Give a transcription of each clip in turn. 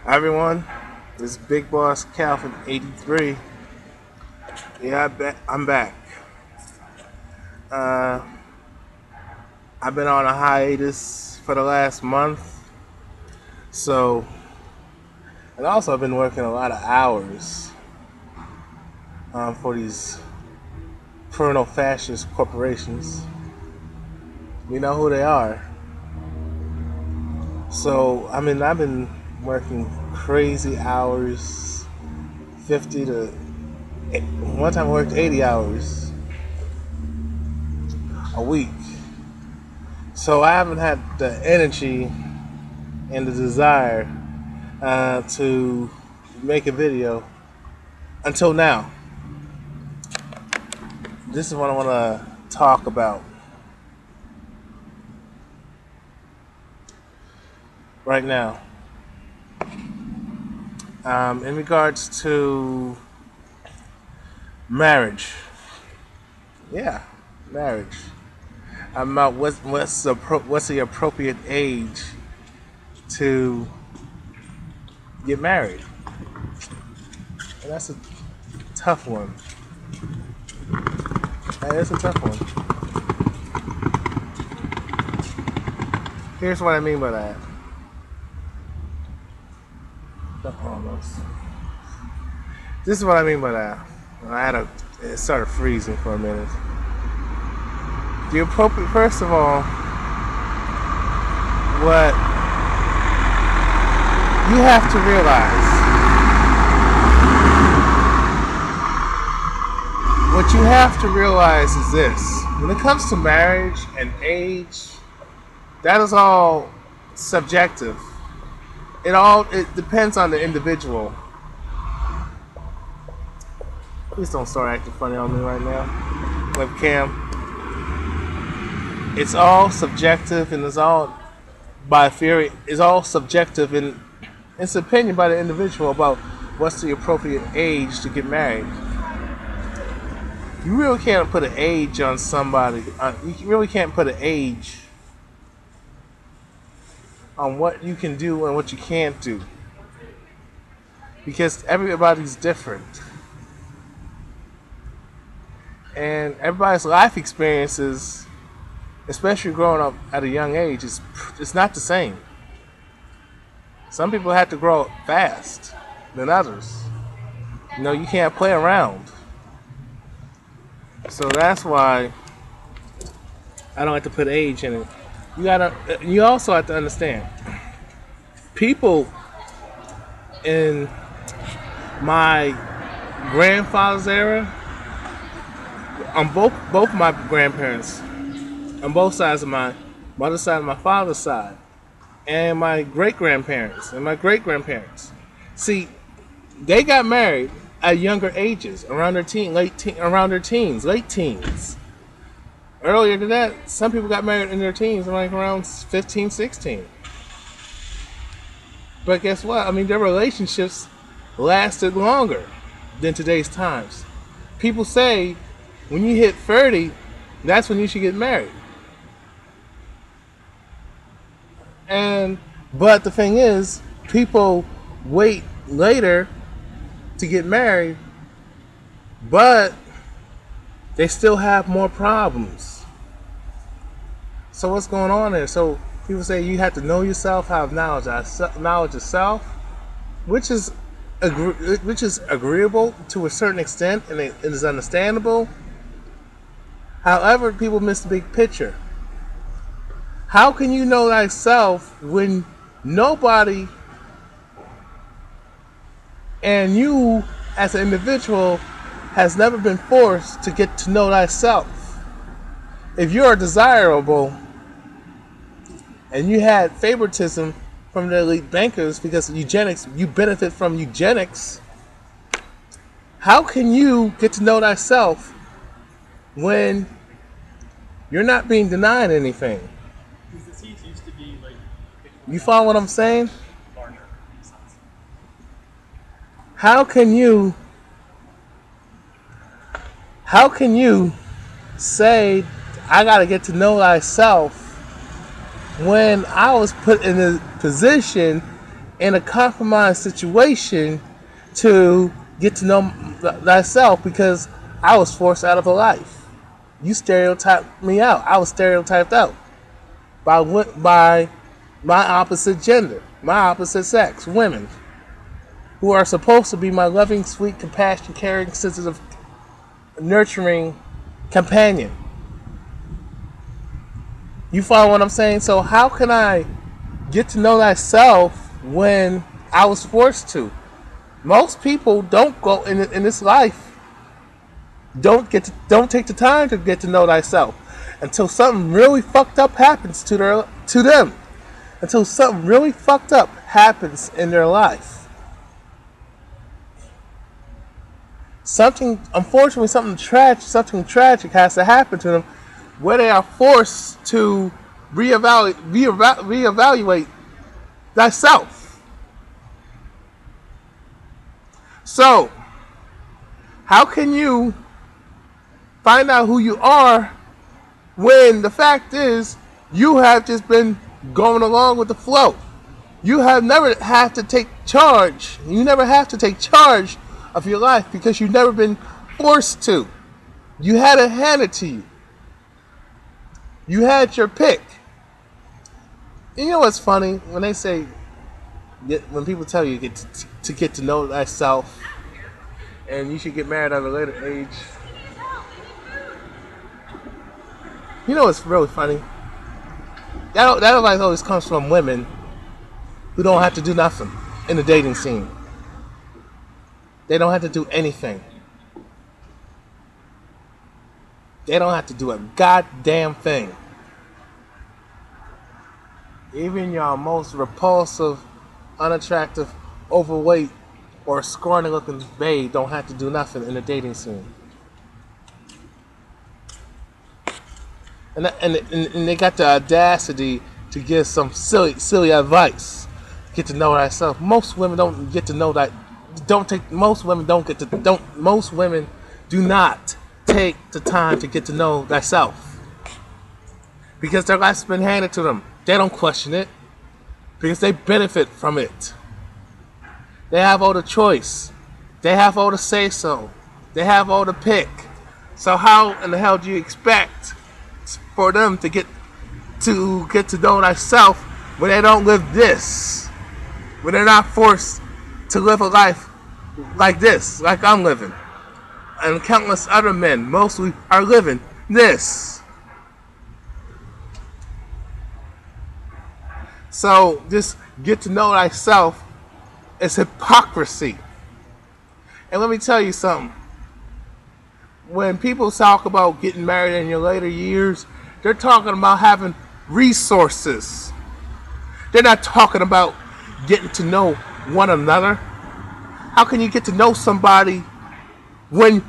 Hi everyone, this is Big Boss Cal from 83. Yeah, I'm back. Uh, I've been on a hiatus for the last month, so, and also I've been working a lot of hours for these criminal fascist corporations. We know who they are. So, I've been working crazy hours, 50 to, one time I worked 80 hours a week. So I haven't had the energy and the desire to make a video until now. This is what I want to talk about right now. In regards to marriage. Yeah, marriage. About what's the appropriate age to get married. And that's a tough one. That is a tough one. Here's what I mean by that. Almost. This is what I mean by that. It started freezing for a minute. The appropriate, first of all, what you have to realize, is this: when it comes to marriage and age, that is all subjective. It depends on the individual. Please don't start acting funny on me right now, webcam. It's all subjective, and it's all by theory. It's all subjective, and it's opinion by the individual about what's the appropriate age to get married. You really can't put an age on somebody. You really can't put an age on what you can do and what you can't do, because everybody's different, and everybody's life experiences, especially growing up at a young age, it's not the same. Some people have to grow up fast than others. You can't play around. So that's why I don't like to put age in it. You also have to understand, people in my grandfather's era, on both my grandparents, on both sides of my mother's side and my father's side, and my great-grandparents and my great-grandparents. See, they got married at younger ages, around their teens, late teens. Earlier than that, some people got married in their teens, like around 15, 16. But guess what? Their relationships lasted longer than today's times. People say when you hit 30, that's when you should get married. But the thing is, people wait later to get married, but they still have more problems. So what's going on there? So people say you have to know yourself, have knowledge of self, which is agreeable to a certain extent, and it is understandable. However, people miss the big picture. How can you know thyself when nobody and you as an individual has never been forced to get to know thyself? If you're desirable and you had favoritism from the elite bankers because eugenics, you benefit from eugenics, how can you get to know thyself when you're not being denied anything? Because the seeds used to be like... You follow what I'm saying? Larger in size. How can you say I gotta get to know thyself when I was put in a position in a compromised situation to get to know thyself because I was forced out of a life. You stereotyped me out. I was stereotyped out by my opposite gender, my opposite sex, women, who are supposed to be my loving, sweet, compassionate, caring, sensitive, nurturing companion. You follow what I'm saying? So how can I get to know thyself when I was forced to? Most people don't go in this life. Don't take the time to get to know thyself until something really fucked up happens to them. Until something really fucked up happens in their life. Unfortunately, something tragic has to happen to them, where they are forced to reevaluate thyself. So, how can you find out who you are when the fact is you have just been going along with the flow? You have never have to take charge. You never have to take charge of your life because you've never been forced to. You had it handed to you. You had your pick. And you know what's funny? When they say, when people tell you get to know thyself and you should get married at a later age, you know what's really funny? That advice always comes from women who don't have to do nothing in the dating scene. They don't have to do anything. They don't have to do a goddamn thing. Even your most repulsive, unattractive, overweight, or scrawny looking babe don't have to do nothing in the dating scene. And they got the audacity to give some silly advice. Get to know thyself. Most women don't get to know that. Most women do not take the time to get to know thyself. Because their life's been handed to them. They don't question it. Because they benefit from it. They have all the choice. They have all the say so. They have all the pick. So how in the hell do you expect for them to get to know thyself when they don't live this? When they're not forced to live a life like this, like I'm living. And countless other men mostly are living this. So just get to know thyself is hypocrisy. And let me tell you something. When people talk about getting married in your later years, they're talking about having resources. They're not talking about getting to know one another. How can you get to know somebody when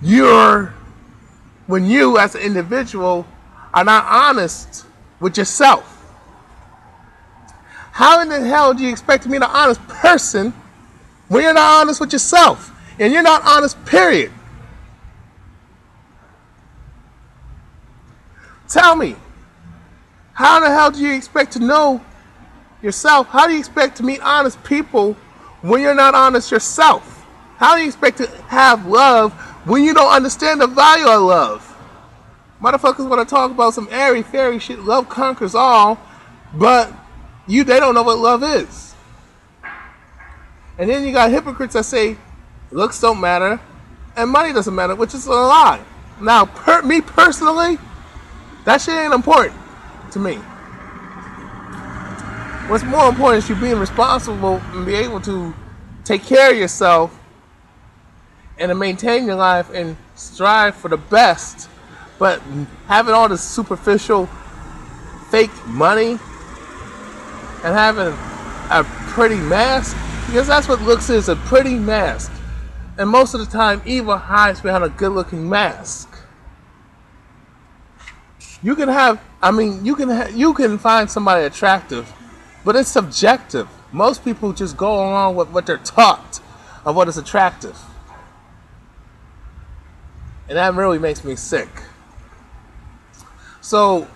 you as an individual are not honest with yourself? How in the hell do you expect to meet an honest person when you're not honest with yourself? And you're not honest, period. Tell me, how in the hell do you expect to know yourself? How do you expect to meet honest people when you're not honest yourself? How do you expect to have love when you don't understand the value of love? Motherfuckers want to talk about some airy fairy shit, love conquers all, but they don't know what love is. And then you got hypocrites that say looks don't matter and money doesn't matter, which is a lie. Now, me personally, that shit ain't important to me. What's more important is you being responsible and be able to take care of yourself and to maintain your life and strive for the best. But having all this superficial fake money and having a pretty mask, because that's what looks is, a pretty mask. And most of the time, evil hides behind a good looking mask. You can find somebody attractive, but it's subjective. Most people just go along with what they're taught of what is attractive. And that really makes me sick. So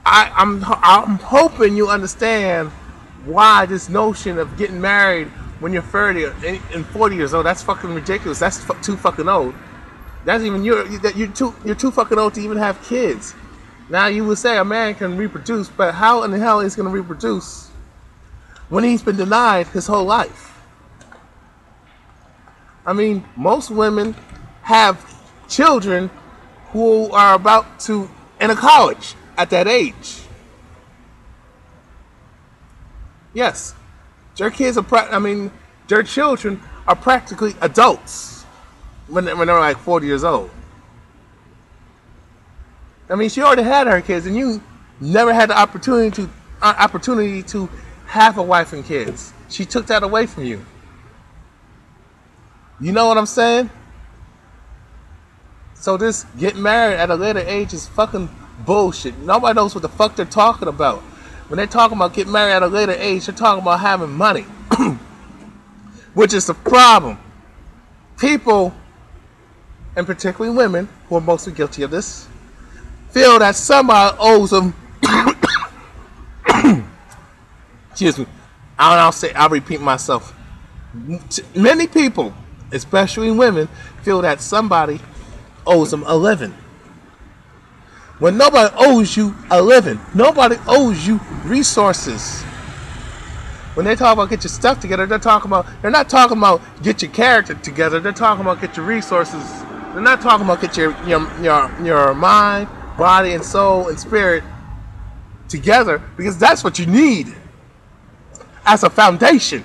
I'm hoping you understand why this notion of getting married when you're 30 and 40 years old, that's fucking ridiculous. That's too fucking old. That's even you're too fucking old to even have kids. Now you would say a man can reproduce, but how in the hell is he going to reproduce when he's been denied his whole life? I mean, most women have children who are about to enter college at that age. Yes, their kids are. Their children are practically adults when they're like 40 years old. I mean, she already had her kids, and you never had the opportunity to have a wife and kids. She took that away from you. You know what I'm saying? So this getting married at a later age is fucking bullshit. Nobody knows what the fuck they're talking about. When they're talking about getting married at a later age, they're talking about having money. Which is the problem. People, and particularly women, who are mostly guilty of this, feel that somebody owes them. Excuse me. I'll repeat myself. Many people, especially women, feel that somebody owes them a living. When nobody owes you a living, nobody owes you resources. When they talk about get your stuff together, they're not talking about get your character together. They're talking about get your resources. They're not talking about get your mind, body, and soul and spirit together, because that's what you need as a foundation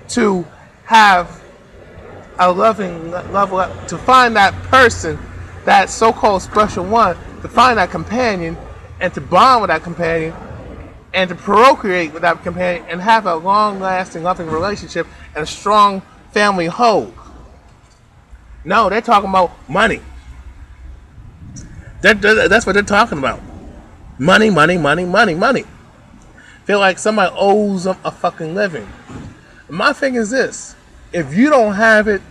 to have a loving level up, to find that person, that so-called special one, to find that companion and to bond with that companion and to procreate with that companion and have a long-lasting loving relationship and a strong family whole. No, they're talking about money. That's what they're talking about. Money, money, money, money, money. Feel like somebody owes them a fucking living. My thing is this: if you don't have it,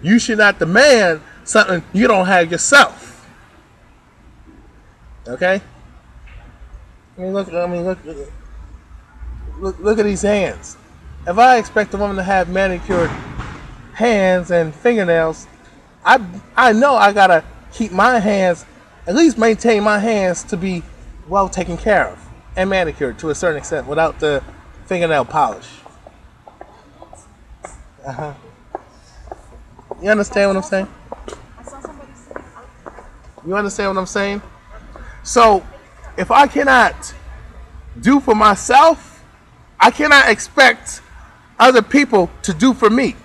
you should not demand something you don't have yourself. Okay? Look at these hands. If I expect a woman to have manicured hands and fingernails, I know I gotta keep my hands, at least maintain my hands to be well taken care of and manicured to a certain extent without the fingernail polish. You understand what I'm saying? You understand what I'm saying? So, if I cannot do for myself, I cannot expect other people to do for me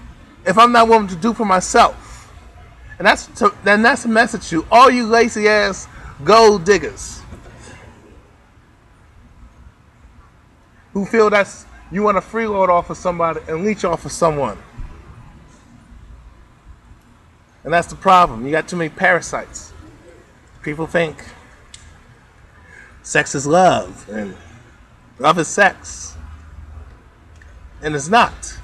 if I'm not willing to do for myself. And that's a message to all you lazy ass gold diggers who feel that's you want to freeload off of somebody and leech off of someone. And that's the problem. You got too many parasites. People think sex is love and love is sex. And it's not.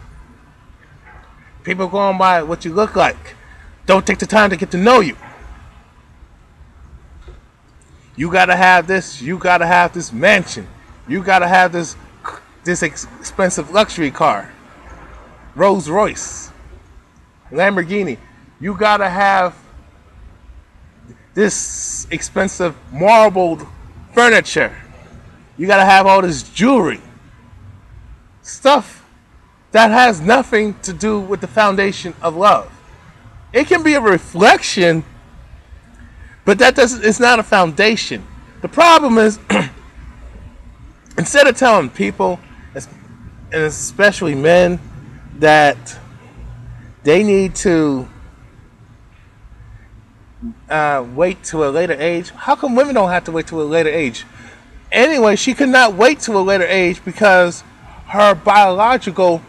People going by what you look like. Don't take the time to get to know you. You gotta have this. You gotta have this mansion. You gotta have this expensive luxury car. Rolls Royce. Lamborghini. You gotta have this expensive marbled furniture. You gotta have all this jewelry. Stuff that has nothing to do with the foundation of love. It can be a reflection, but it's not a foundation. The problem is, instead of telling people, and especially men, that they need to wait to a later age. How come women don't have to wait to a later age? Anyway, she could not wait to a later age because her biological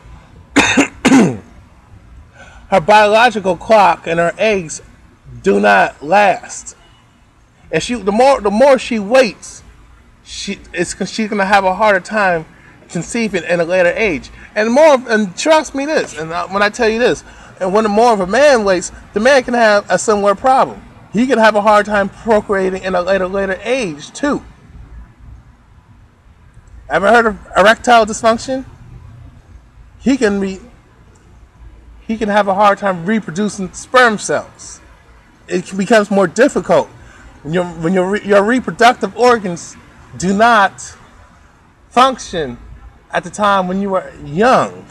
clock and her eggs do not last. And the more she waits, she's gonna have a harder time conceiving in a later age. And trust me this, and when I tell you this, and when the more of a man waits, the man can have a similar problem. He can have a hard time procreating in a later age too. Ever heard of erectile dysfunction? He can have a hard time reproducing sperm cells. It becomes more difficult when your reproductive organs do not function at the time when you were young.